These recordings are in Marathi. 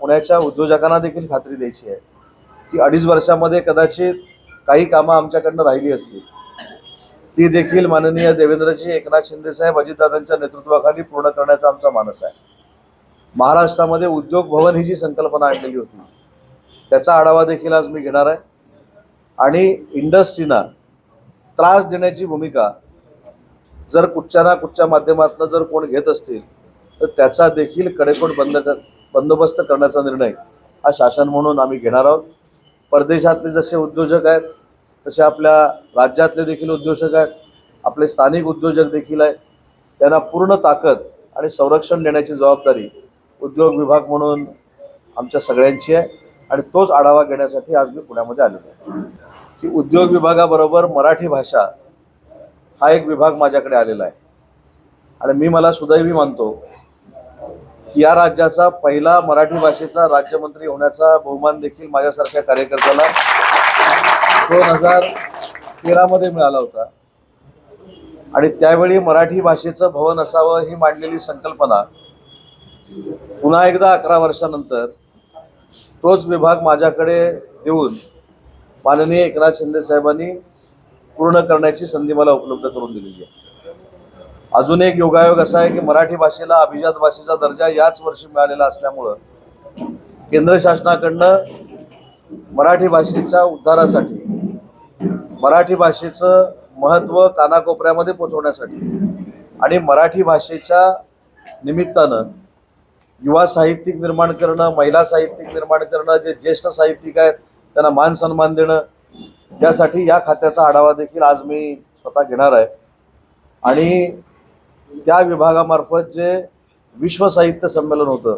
पुण्याच्या उद्योजकांना देखील खात्री द्यायची आहे की 2.5 वर्षामध्ये कदाचित काही कामं आमच्याकडनं राहिली असतील, ती देखील माननीय देवेंद्रजी, एकनाथ शिंदेसाहेब, अजितदादांच्या नेतृत्वाखाली पूर्ण करण्याचा आमचा मानस आहे. महाराष्ट्रामध्ये उद्योग भवन ही जी संकल्पना आणलेली होती त्याचा आढावा देखील आज मी घेणार आहे. आणि इंडस्ट्रीना त्रास देण्याची भूमिका जर कुठच्या ना कुठच्या माध्यमातून जर कोण घेत असतील तर त्याचा देखील कडेकोट बंदोबस्त करण्याचा निर्णय हा शासन म्हणून आम्ही घेणार आहोत. परदेशातले जसे उद्योजक आहेत तसे आपल्या राज्यातले देखील उद्योजक आहेत, आपले स्थानिक उद्योजक देखील आहेत. त्यांना पूर्ण ताकद आणि संरक्षण देण्याची जबाबदारी उद्योग विभाग म्हणून आमच्या सगळ्यांची आहे. आणि तोच आढावा घेण्यासाठी आज मी पुण्यामध्ये आलेलो आहे की उद्योग विभागाबरोबर मराठी भाषा हा एक विभाग माझ्याकडे आलेला आहे. आणि मी मला सुदैवी मानतो की या राज्याचा पहिला मराठी भाषेचा राज्यमंत्री होण्याचा बहुमान देखील माझ्यासारख्या कार्यकर्त्याला 2013 मध्ये मिळाला होता. आणि त्यावेळी मराठी भाषेचं भवन असावं ही मांडलेली संकल्पना पुन्हा एकदा 11 वर्षानंतर तोच विभाग माझ्याकडे देऊन माननीय एकनाथ शिंदे साहेबांनी पूर्ण करण्याची संधी मला उपलब्ध करून दिलेली आहे. अजून एक योगायोग असा आहे की मराठी भाषेला अभिजात भाषेचा दर्जा याच वर्षी मिळालेला असल्यामुळं केंद्र शासनाकडनं मराठी भाषेच्या उद्धारासाठी, मराठी भाषेचं महत्त्व कानाकोपऱ्यामध्ये पोहोचवण्यासाठी आणि मराठी भाषेच्या निमित्तानं युवा साहित्यिक निर्माण करणं, महिला साहित्यिक निर्माण करणं, जे ज्येष्ठ साहित्यिक आहेत त्यांना मान सन्मान देणं, यासाठी या खात्याचा आढावा देखील आज मी स्वतः घेणार आहे. आणि त्या विभागामार्फत जे विश्व साहित्य संमेलन होतं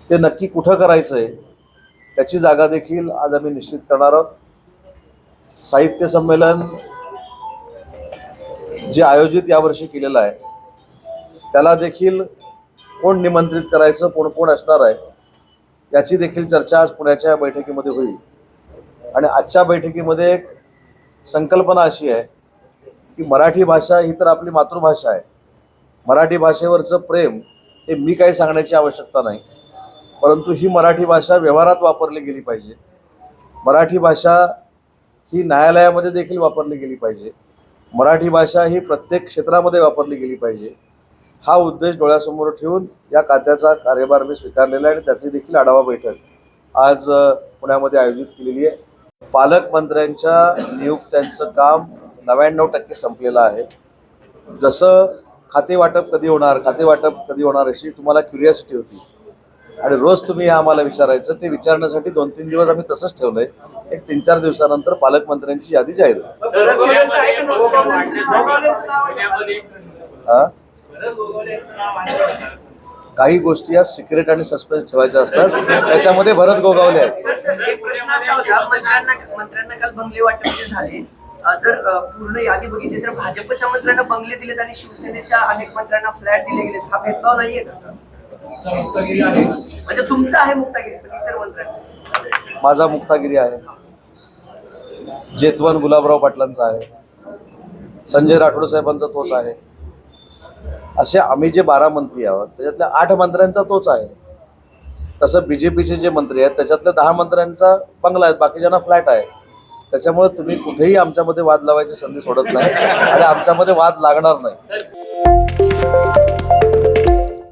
ते नक्की कुठं करायचं आहे त्याची जागा देखील आज आम्ही निश्चित करणार आहोत. साहित्य संमेलन जे आयोजित यावर्षी केलेलं आहे त्याला देखील कोण निमंत्रित करायचं, कोण कोण असणार आहे याची देखील चर्चा आज पुण्याच्या बैठकीमध्ये होईल. आणि आजच्या बैठकीमध्ये एक संकल्पना अशी आहे की मराठी भाषा ही तर आपली मातृभाषा आहे. मराठी भाषेवरचं प्रेम हे मी काही सांगण्याची आवश्यकता नाही, परंतु ही मराठी भाषा व्यवहारात वापरली गेली पाहिजे. मराठी भाषा ही न्यायालयामध्ये देखील वापरली गेली पाहिजे. मराठी भाषा ही प्रत्येक क्षेत्रामध्ये वापरली गेली पाहिजे. हा उद्देश डोळ्यासमोर ठेवून या खात्याचा कार्यभार मी स्वीकारलेला आहे आणि त्याची देखील आढावा बैठक आज पुण्यामध्ये आयोजित केलेली आहे. पालकमंत्र्यांच्या नियुक्त्यांचं काम 99% संपलेलं आहे. जसं खाते वाटप कधी होणार अशी तुम्हाला क्युरिओसिटी होती आणि रोज तुम्ही आम्हाला विचारायचं, ते विचारण्यासाठी 2-3 दिवस आम्ही तसंच ठेवलंय. एक 3-4 दिवसानंतर पालकमंत्र्यांची यादी जाहीर होईल. काही गोष्टी या सिक्रेट आणि सस्पेन्स ठेवायच्या असतात, त्याच्यामध्ये भरत गोगावले आहेत. मंत्र्यांना काल बंगले वाटप झाले, जर पूर्ण यादी बघितली तर भाजपच्या मंत्र्यांना बंगले दिलेत आणि शिवसेनेच्या अनेक मंत्र्यांना फ्लॅट दिले गेलेत. हा भेदभाव नाहीये का? मुक्तागिरी आहे म्हणजे तुमचा आहे मुक्तागिरी, पण इतर मंत्र्यांना? माझा मुक्तागिरी आहे, जेतवन गुलाबराव पाटलांचा आहे, संजय राठोड साहेबांचा तोच आहे. असे आम्ही जे 12 मंत्री आहोत त्याच्यातल्या 8 मंत्र्यांचा तोच आहे. तसं बीजेपीचे जे मंत्री आहेत त्याच्यातल्या 10 मंत्र्यांचा बंगला आहेत, बाकीच्यांना फ्लॅट आहे. त्याच्यामुळे तुम्ही कुठेही आमच्यामध्ये वाद लावायची संधी सोडत नाही आणि आमच्यामध्ये वाद लागणार नाही.